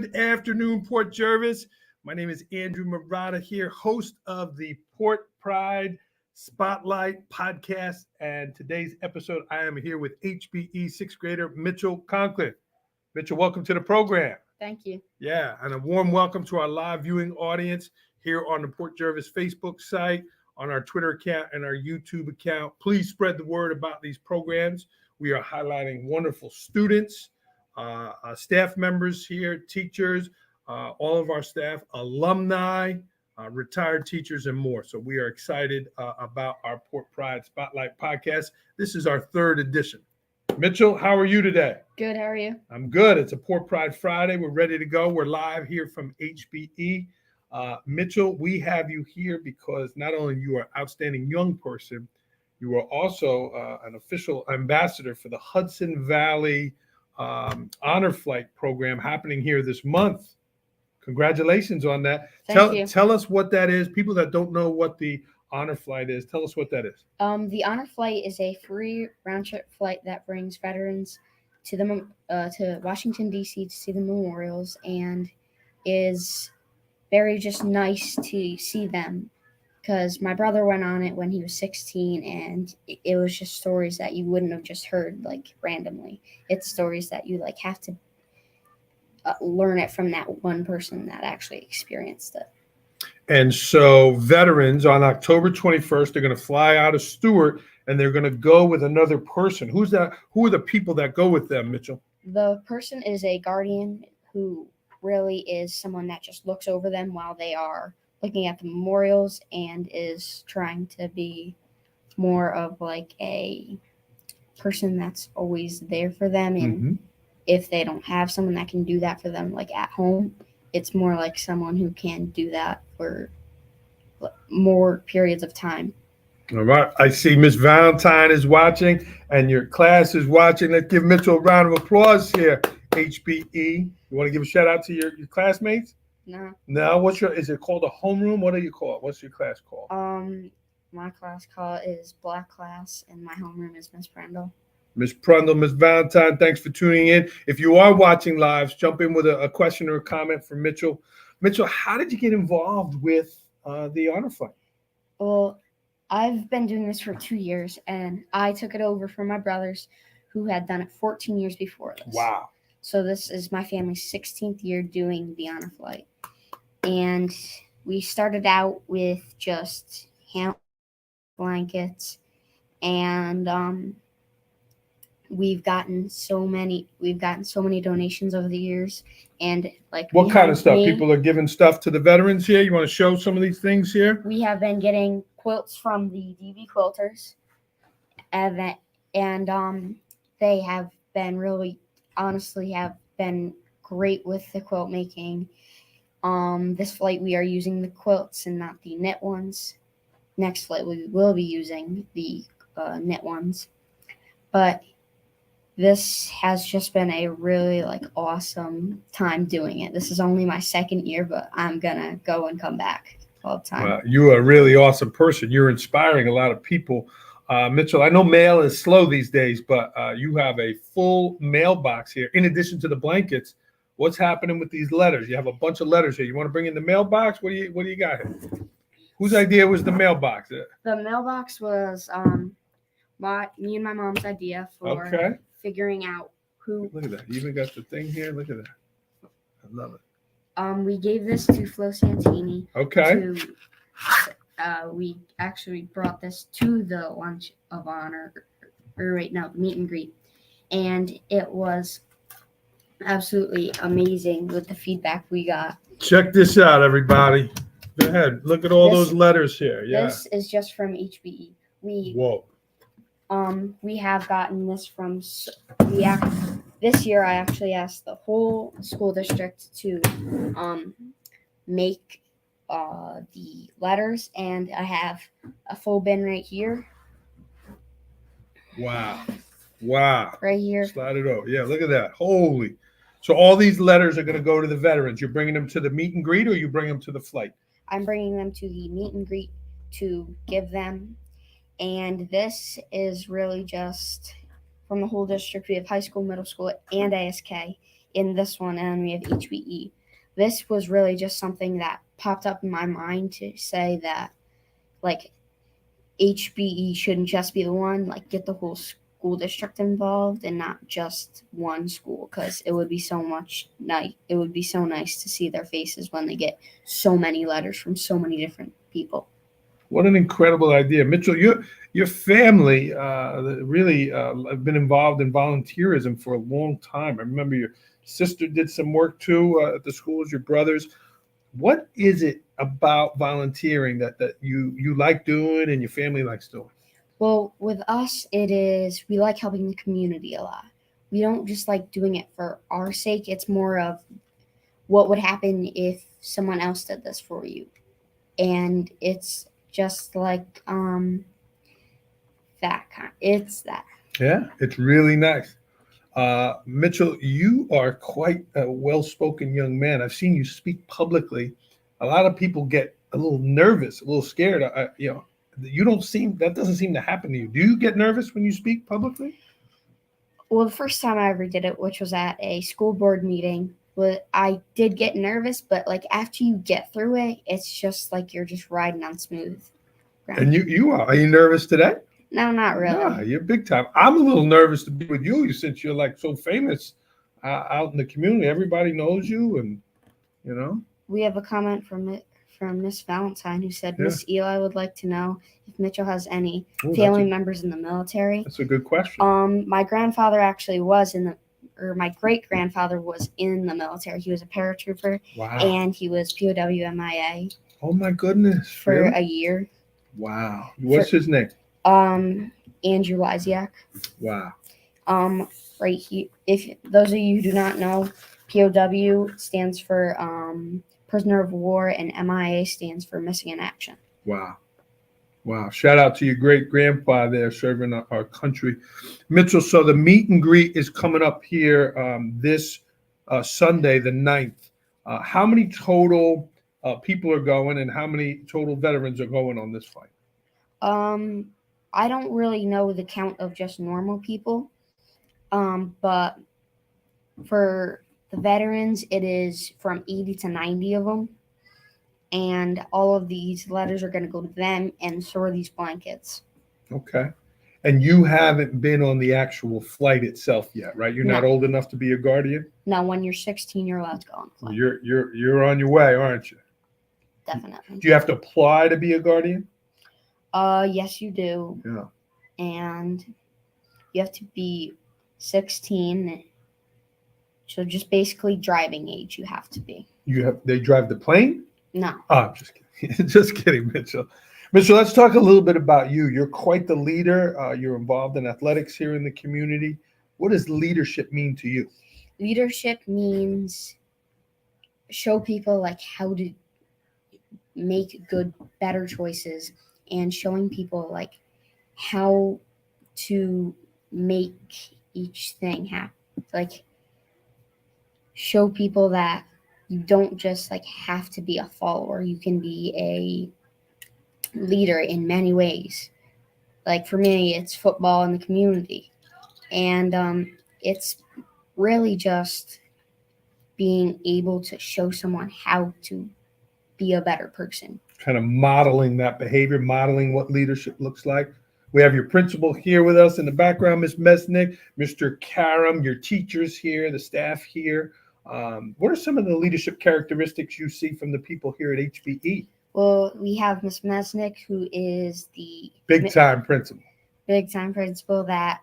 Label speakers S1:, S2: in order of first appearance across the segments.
S1: Good afternoon, Port Jervis. My name is Andrew Murata here, host of the Port Pride Spotlight podcast. And today's episode, I am here with HBE sixth grader Mitchel Conklin. Mitchell, welcome to the program.
S2: Thank you.
S1: Yeah, and a warm welcome to our live viewing audience here on the Port Jervis Facebook site, on our Twitter account, and our YouTube account. Please spread the word about these programs. We are highlighting wonderful students, staff members here, teachers, all of our staff, alumni, retired teachers, and more. So we are excited about our Port Pride Spotlight podcast. This is our third edition. Mitchell, how are you today?
S2: Good. How are you?
S1: I'm good. It's a Port Pride Friday. We're ready to go. We're live here from HBE. Mitchell, we have you here because not only you are an outstanding young person, you are also an official ambassador for the Hudson Valley Honor Flight program happening here this month. Congratulations on that.
S2: Thank you.
S1: Tell us what that is. People that don't know what the Honor Flight is, tell us what that is.
S2: The Honor Flight is a free round-trip flight that brings veterans to Washington, D.C. to see the memorials, and is very just nice to see them, because my brother went on it when he was 16, and it was just stories that you wouldn't have just heard like randomly. It's stories that you like have to learn it from that one person that actually experienced it.
S1: And so veterans on October 21st, they're going to fly out of Stewart and they're going to go with another person. Who's that? Who are the people that go with them, Mitchell?
S2: The person is a guardian who really is someone that just looks over them while they are looking at the memorials and is trying to be more of like a person that's always there for them. And if they don't have someone that can do that for them, like at home, it's more like someone who can do that for more periods of time.
S1: All right. I see Miss Valentine is watching and your class is watching. Let's give Mitchell a round of applause here, HBE. You want to give a shout out to your classmates?
S2: No.
S1: No. Is it called a homeroom? What do you call it? What's your class called?
S2: My class call is Black Class, and my homeroom is Miss Prendel.
S1: Miss Prundle, Miss Valentine, thanks for tuning in. If you are watching live, jump in with a question or a comment for Mitchell. Mitchell, how did you get involved with the Honor Flight?
S2: Well, I've been doing this for 2 years, and I took it over from my brothers who had done it 14 years before this.
S1: Wow.
S2: So this is my family's 16th year doing the Honor Flight. And we started out with just ham blankets, and we've gotten so many donations over the years. And like,
S1: what kind of stuff? People are giving stuff to the veterans here. You want to show some of these things here?
S2: We have been getting quilts from the DV quilters, and they have been really, honestly, have been great with the quilt making. This flight we are using the quilts and not the knit ones. Next flight we will be using the knit ones, but this has just been a really awesome time doing it. This is only my second year, but I'm gonna go and come back all the time.
S1: Well, you are a really awesome person. You're inspiring a lot of people. Mitchell, I know mail is slow these days, but you have a full mailbox here. In addition to the blankets, what's happening with these letters? You have a bunch of letters here. You want to bring in the mailbox? What do you got here? Whose idea was the mailbox?
S2: The mailbox was me and my mom's idea for figuring out who.
S1: Look at that. You even got the thing here. Look at that. I love it.
S2: We gave this to Flo Santini.
S1: Okay.
S2: We actually brought this to the lunch of honor, the meet and greet, and it was absolutely amazing with the feedback we got.
S1: Check this out, everybody. Go ahead. Look at all those letters here. Yeah.
S2: This is just from HBE.
S1: Whoa.
S2: We have gotten this from this year. I actually asked the whole school district to make the letters, and I have a full bin right here.
S1: Wow.
S2: Right here.
S1: Slide it over. Yeah, look at that. Holy. So all these letters are going to go to the veterans. You're bringing them to the meet and greet, or you bring them to the flight?
S2: I'm bringing them to the meet and greet to give them. And this is really just from the whole district. We have high school, middle school, and ASK. in this one, and then we have HBE. This was really just something that popped up in my mind to say that, like, HBE shouldn't just be the one, like, get the whole school district involved and not just one school, because it would be so nice. It would be so nice to see their faces when they get so many letters from so many different people.
S1: What an incredible idea, Mitchell. Your family really have been involved in volunteerism for a long time. I remember your sister did some work too at the schools. Your brothers. What is it about volunteering that you like doing and your family likes doing?
S2: Well, with us, it is we like helping the community a lot. We don't just like doing it for our sake. It's more of what would happen if someone else did this for you, and it's just like that kind. It's that.
S1: Yeah, it's really nice. Mitchell, you are quite a well-spoken young man. I've seen you speak publicly. A lot of people get a little nervous, a little scared. You don't seem, that doesn't seem to happen to you. Do you get nervous when you speak publicly?
S2: Well, the first time I ever did it, which was at a school board meeting, I did get nervous, but like after you get through it, it's just like you're just riding on smooth ground.
S1: And you are. Are you nervous today?
S2: No, not really.
S1: Nah, you're big time. I'm a little nervous to be with you since you're like so famous out in the community. Everybody knows you, and you know.
S2: We have a comment from Miss Valentine who said, Miss Eli would like to know if Mitchell has any family members in the military.
S1: That's a good question.
S2: My grandfather actually was my great grandfather was in the military. He was a paratrooper.
S1: Wow.
S2: And he was POW MIA.
S1: Oh my goodness.
S2: For a year.
S1: Wow. What's his name?
S2: Andrew Lysiak.
S1: Wow.
S2: Right here. If those of you who do not know, POW stands for prisoner of war, and MIA stands for missing in action.
S1: Wow. Wow. Shout out to your great grandpa there serving our country. Mitchell, so the meet and greet is coming up here this Sunday, the 9th. How many total people are going, and how many total veterans are going on this flight?
S2: I don't really know the count of just normal people, but for the veterans, it is from 80 to 90 of them, and all of these letters are going to go to them, and so are these blankets. Okay.
S1: And you haven't been on the actual flight itself yet, right? You're not old enough to be a guardian?
S2: No, when you're 16, you're allowed to go on the flight.
S1: You're on your way, aren't you?
S2: Definitely.
S1: Do you have to apply to be a guardian?
S2: Yes, you do.
S1: Yeah.
S2: And you have to be 16. So just basically driving age you have to be.
S1: They drive the plane?
S2: No.
S1: Oh, I'm just kidding. Just kidding, Mitchell. Mitchell, let's talk a little bit about you. You're quite the leader. You're involved in athletics here in the community. What does leadership mean to you?
S2: Leadership means show people like how to make good, better choices, and showing people like how to make each thing happen. Like show people that you don't just like have to be a follower. You can be a leader in many ways. Like for me, it's football in the community. And it's really just being able to show someone how to be a better person.
S1: Kind of modeling that behavior, modeling what leadership looks like. We have your principal here with us in the background, Ms. Mesnick, Mr. Karam, your teachers here, the staff here. What are some of the leadership characteristics you see from the people here at HBE?
S2: Well, we have Ms. Mesnick, who is the
S1: big-time principal.
S2: Big-time principal that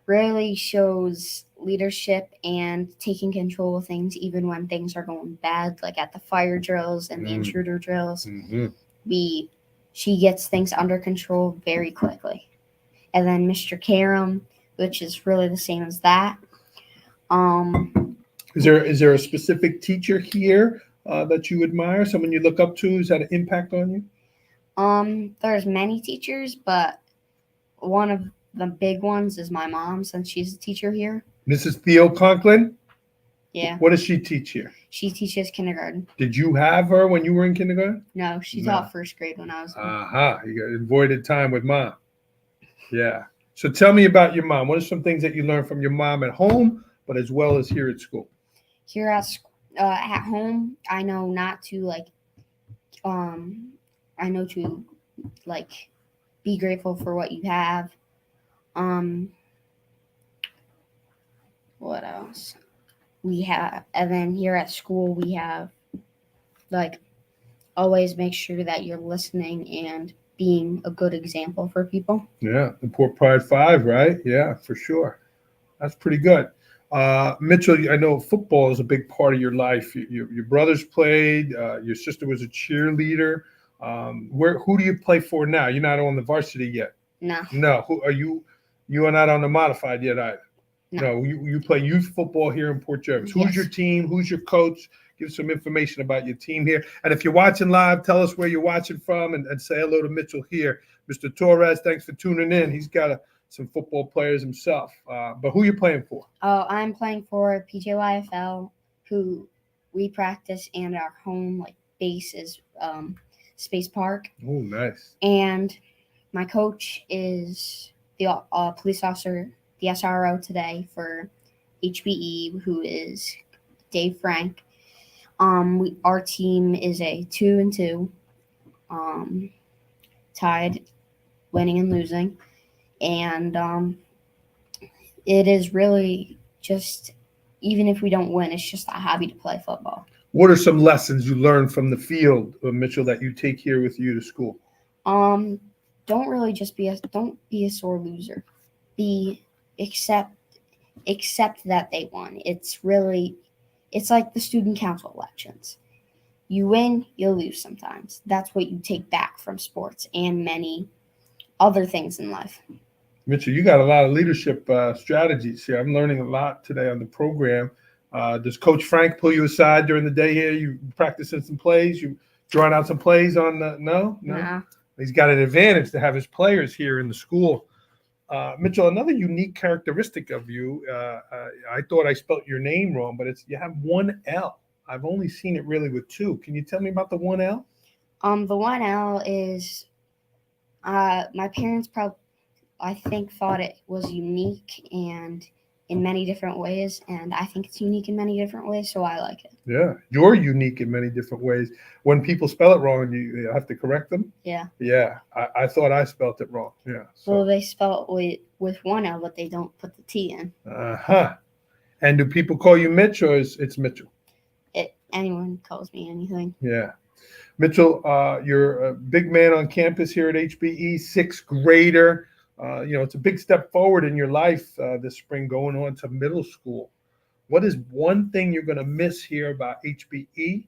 S2: really shows leadership and taking control of things even when things are going bad, like at the fire drills and the intruder drills.
S1: Mm-hmm.
S2: She gets things under control very quickly. And then Mr. Karam, which is really the same as that.
S1: Is there a specific teacher here that you admire, someone you look up to who's had an impact on you?
S2: There's many teachers, but one of the big ones is my mom, since she's a teacher here.
S1: Mrs. Theo Conklin?
S2: Yeah.
S1: What does she teach here?
S2: She teaches kindergarten.
S1: Did you have her when you were in kindergarten?
S2: No, she taught first grade when I was in.
S1: You got avoided time with mom. Yeah. So tell me about your mom. What are some things that you learned from your mom at home, but as well as here at school?
S2: Here at home, I know not to I know to be grateful for what you have. What else? And then here at school we have always make sure that you're listening and being a good example for people.
S1: Yeah, the Port Pride 5, right? Yeah, for sure. That's pretty good. Mitchel, I know football is a big part of your life. Your brothers played. Your sister was a cheerleader. Who do you play for now? You're not on the varsity yet.
S2: No.
S1: No. Who are you? You are not on the modified yet either.
S2: No.
S1: No. You play youth football here in Port Jervis. Who's
S2: Yes.
S1: your team? Who's your coach? Give some information about your team here. And if you're watching live, tell us where you're watching from and say hello to Mitchel here. Mr. Torres, thanks for tuning in. He's got some football players himself. But who are you playing for?
S2: Oh, I'm playing for PJYFL, who we practice, and our home base is Space Park.
S1: Oh, nice.
S2: And my coach is the police officer, the SRO today for HBE, who is Dave Frank. Our team is a 2-2, tied, winning and losing, and it is really just, even if we don't win, it's just a hobby to play football.
S1: What are some lessons you learned from the field, Mitchel, that you take here with you to school?
S2: Don't be a sore loser. Accept that they won. It's like the student council elections. You win, you'll lose sometimes. That's what you take back from sports and many other things in life.
S1: Mitchel, you got a lot of leadership strategies here. I'm learning a lot today on the program. Does Coach Frank pull you aside during the day here? You practicing some plays? You drawing out some plays on the no?
S2: Nah.
S1: He's got an advantage to have his players here in the school. Mitchel, another unique characteristic of you, I thought I spelt your name wrong, but you have one L. I've only seen it really with two. Can you tell me about the one L?
S2: The one L is my parents I think thought it was unique and in many different ways, and I think it's unique in many different ways, so I like it.
S1: Yeah, you're unique in many different ways. When people spell it wrong, you have to correct them?
S2: Yeah.
S1: Yeah, I thought I spelt it wrong. Yeah. So.
S2: Well, they spell it with one L, but they don't put the T in.
S1: Uh-huh. And do people call you Mitch, or it's Mitchel?
S2: Anyone calls me anything.
S1: Yeah. Mitchel, you're a big man on campus here at HBE, sixth grader. It's a big step forward in your life this spring going on to middle school. What is one thing you're going to miss here about HBE?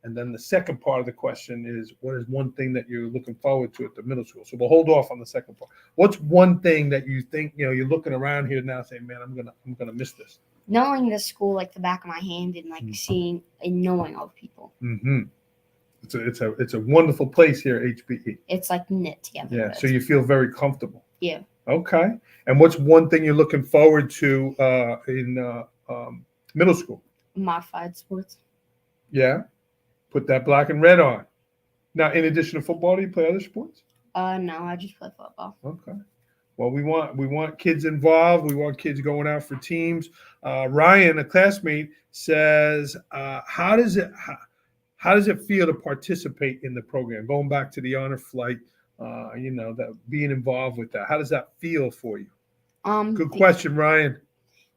S1: And then the second part of the question is, what is one thing that you're looking forward to at the middle school? So we'll hold off on the second part. What's one thing that you think, you're looking around here now saying, man, I'm gonna miss this?
S2: Knowing this school like the back of my hand and seeing and knowing all the people.
S1: Mm-hmm. It's a wonderful place here at HBE.
S2: It's knit together.
S1: Yeah, so you feel very comfortable.
S2: Yeah.
S1: Okay. And what's one thing you're looking forward to in middle school?
S2: Modified sports.
S1: Yeah. Put that black and red on. Now, in addition to football, do you play other sports?
S2: No, I just play football.
S1: Okay. Well, we want kids involved. We want kids going out for teams. Ryan, a classmate, says, how does it feel to participate in the program? Going back to the honor flight, that being involved with that. How does that feel for you? Good question, Ryan.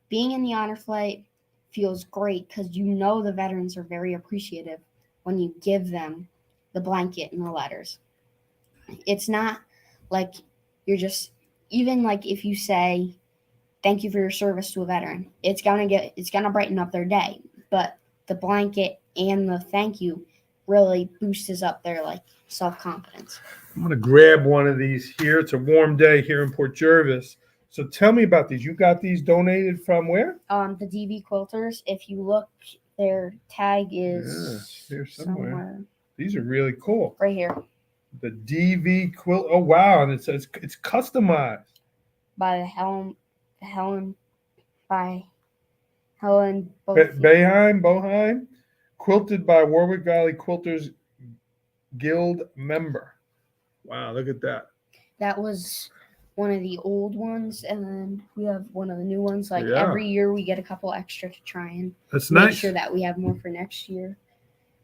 S2: Being in the honor flight feels great because the veterans are very appreciative when you give them the blanket and the letters. It's not like you're just, even if you say thank you for your service to a veteran, it's gonna brighten up their day. But the blanket and the thank you really boosts up their self-confidence.
S1: I'm gonna grab one of these here. It's a warm day here in Port Jervis. So tell me about these. You got these donated from where?
S2: The DV Quilters. If you look, their tag is
S1: here somewhere. These are really cool.
S2: Right here.
S1: The DV quilt. Oh wow! And it says it's customized
S2: by Helen
S1: Boheim, quilted by Warwick Valley Quilters Guild member. Wow! Look at that.
S2: That was one of the old ones, and then we have one of the new ones. Like
S1: Yeah.
S2: every year, we get a couple extra to try and
S1: That's
S2: make
S1: nice.
S2: sure that we have more for next year.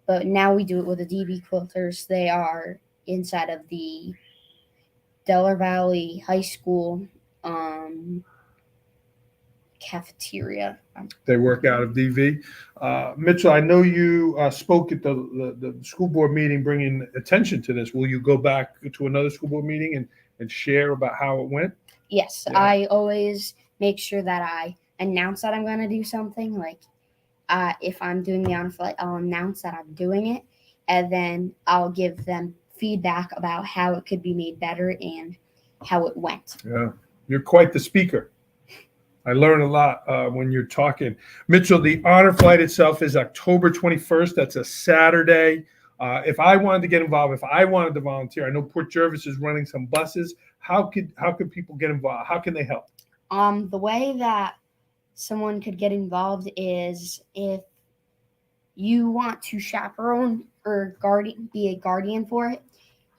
S2: But now we do it with the DB quilters. They are inside of the Delaware Valley High School cafeteria.
S1: They work out of DV. Mitchell, I know you spoke at the school board meeting bringing attention to this. Will you go back to another school board meeting and share about how it went?
S2: Yes,
S1: Yeah.
S2: I always make sure that I announce that I'm going to do something. Like if I'm doing the honor flight, I'll announce that I'm doing it, and then I'll give them feedback about how it could be made better and how it went.
S1: Yeah, you're quite the speaker. I learn a lot when you're talking. Mitchell, the honor flight itself is October 21st. That's a Saturday. If I wanted to get involved, if I wanted to volunteer, I know Port Jervis is running some buses. How could people get involved? How can they help?
S2: The way that someone could get involved is if you want to chaperone or be a guardian for it,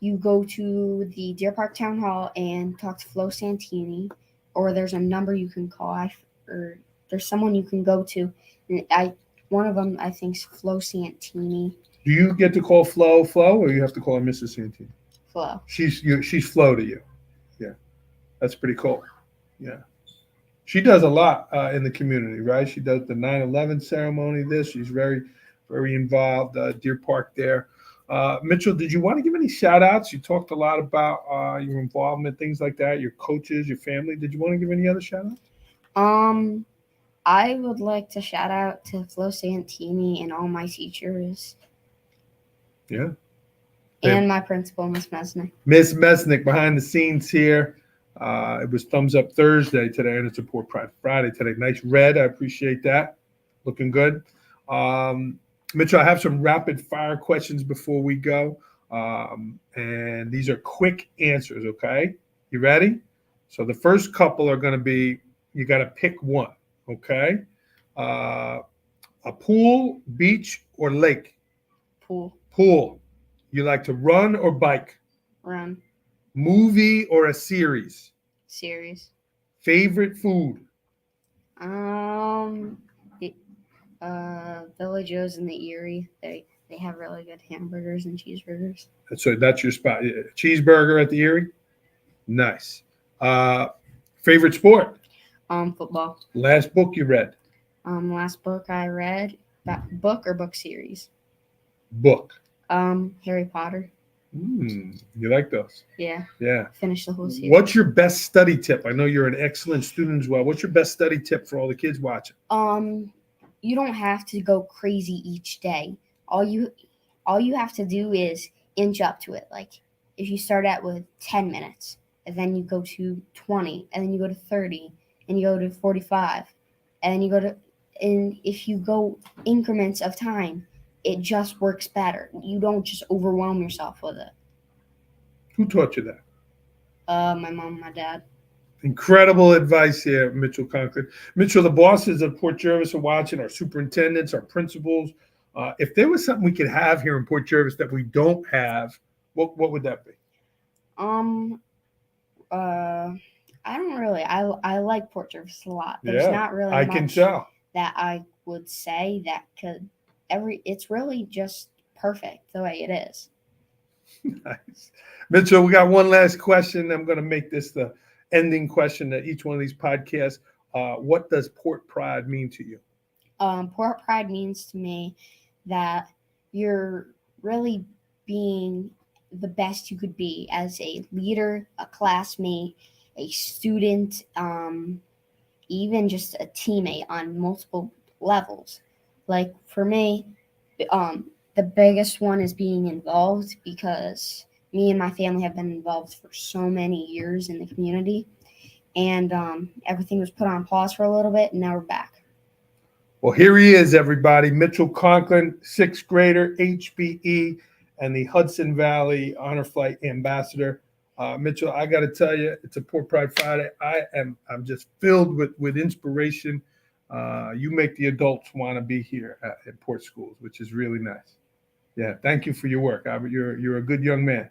S2: you go to the Deer Park Town Hall and talk to Flo Santini, or there's a number you can call, or there's someone you can go to. And one of them, I think, is Flo Santini.
S1: Do you get to call Flo, or you have to call her Mrs. Santini?
S2: Flo.
S1: She's Flo to you. Yeah, that's pretty cool. Yeah. She does a lot in the community, right? She does the 9/11 ceremony. She's very, very involved. Deer Park there. Mitchell, did you want to give any shout outs? You talked a lot about your involvement, things like that, your coaches, your family. Did you want to give any other shout outs?
S2: I would like to shout out to Flo Santini and all my teachers.
S1: Yeah.
S2: And my principal, Miss Mesnick.
S1: Miss Mesnick behind the scenes here. It was Thumbs Up Thursday today, and it's a Port Pride Friday today. Nice red. I appreciate that. Looking good. Mitchell, I have some rapid fire questions before we go. And these are quick answers, okay? You ready? So the first couple are going to be, you got to pick one, okay? A pool, beach, or lake?
S2: Pool.
S1: Pool. You like to run or bike?
S2: Run.
S1: Movie or a series?
S2: Series.
S1: Favorite food?
S2: Billy Joe's in the Erie. They have really good hamburgers and cheeseburgers.
S1: So that's your spot. Cheeseburger at the Erie? Nice. Favorite sport?
S2: Football.
S1: Last book you read?
S2: Last book I read, book or book series?
S1: Book.
S2: Harry Potter.
S1: You like those?
S2: Yeah.
S1: Yeah.
S2: Finish the whole series.
S1: What's your best study tip? I know you're an excellent student as well. What's your best study tip for all the kids watching?
S2: You don't have to go crazy each day. All you have to do is inch up to it. Like if you start out with 10 minutes, and then you go to 20, and then you go to 30, and you go to 45, and then you go to, and if you go increments of time, it just works better. You don't just overwhelm yourself with it.
S1: Who taught you that?
S2: My mom, my dad.
S1: Incredible advice here, Mitchell Conklin. Mitchell, the bosses of Port Jervis are watching, our superintendents, our principals. If there was something we could have here in Port Jervis that we don't have, what would that be?
S2: I don't really. I like Port Jervis a lot. There's not really
S1: I
S2: much
S1: can tell.
S2: that I would say that could it's really just perfect the way it is.
S1: Nice. Mitchell, we got one last question. I'm going to make this the ending question to each one of these podcasts. What does Port Pride mean to you?
S2: Port Pride means to me that you're really being the best you could be as a leader, a classmate, a student, even just a teammate on multiple levels. Like for me, the biggest one is being involved, because me and my family have been involved for so many years in the community, and everything was put on pause for a little bit, and now we're back.
S1: Well, here he is, everybody. Mitchell Conklin, 6th grader, HBE, and the Hudson Valley Honor Flight Ambassador. Mitchell, I got to tell you, it's a Port Pride Friday. I'm just filled with inspiration. You make the adults want to be here at Port Schools, which is really nice. Yeah, thank you for your work. You're a good young man.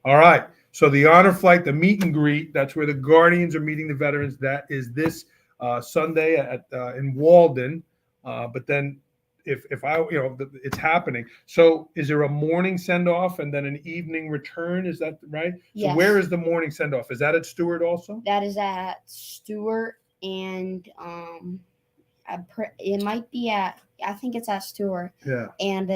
S1: All right. So the honor flight, the meet and greet, that's where the Guardians are meeting the veterans. That is this Sunday at in Walden. But then if I, it's happening. So is there a morning send off and then an evening return? Is that right? So
S2: Yes.
S1: where is the morning send off? Is that at Stewart also?
S2: That is at Stewart, and it might be at. I think it's at Stewart.
S1: Yeah.
S2: And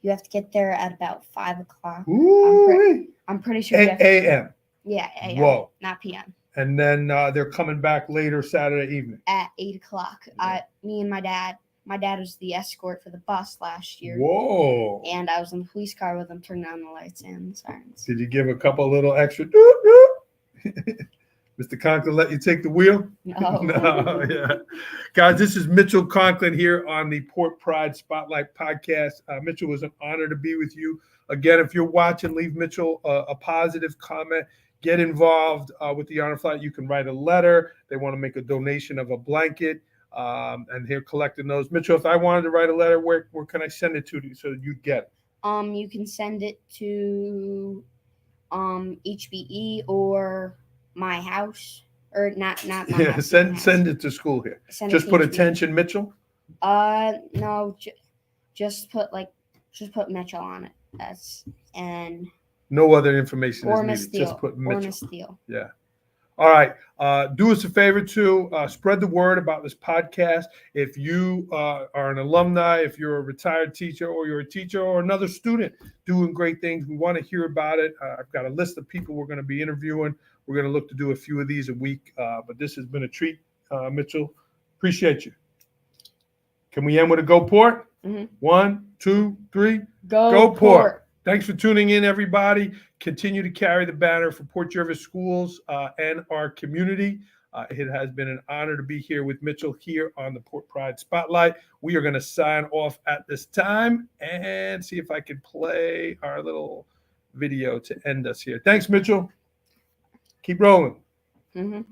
S2: you have to get there at about 5:00.
S1: Ooh.
S2: I'm pretty sure.
S1: 8 a.m.
S2: Yeah, a.m.
S1: Whoa.
S2: Not p.m.
S1: And then they're coming back later Saturday evening.
S2: At 8:00. Me and my dad. My dad was the escort for the bus last year.
S1: Whoa.
S2: And I was in the police car with him, turning on the lights and sirens.
S1: Did you give a couple little extra? Mr. Conklin let you take the wheel?
S2: No.
S1: No, yeah. Guys, this is Mitchell Conklin here on the Port Pride Spotlight podcast. Mitchell, it was an honor to be with you. Again, if you're watching, leave Mitchell a positive comment. Get involved with the honor flight. You can write a letter. They want to make a donation of a blanket, and they're collecting those. Mitchell, if I wanted to write a letter, where can I send it to so you get it?
S2: You can send it to HBE or my house, or not my house.
S1: Send it to school here. Just put attention Mitchell.
S2: No, just put Mitchell on it. And
S1: no other information
S2: or
S1: is
S2: Miss
S1: needed.
S2: Steele.
S1: Just put Mitchell.
S2: Or Miss Steele.
S1: Yeah. All right. Do us a favor too. Spread the word about this podcast. If you are an alumni, if you're a retired teacher, or you're a teacher or another student doing great things, we want to hear about it. I've got a list of people we're going to be interviewing. We're going to look to do a few of these a week. But this has been a treat, Mitchell. Appreciate you. Can we end with a go port?
S2: Mm-hmm.
S1: 1, 2, 3.
S2: Go Port.
S1: Thanks for tuning in, everybody. Continue to carry the banner for Port Jervis schools and our community. It has been an honor to be here with Mitchell here on the Port Pride Spotlight. We are going to sign off at this time and see if I can play our little video to end us here. Thanks, Mitchell. Keep rolling.
S2: Mm-hmm.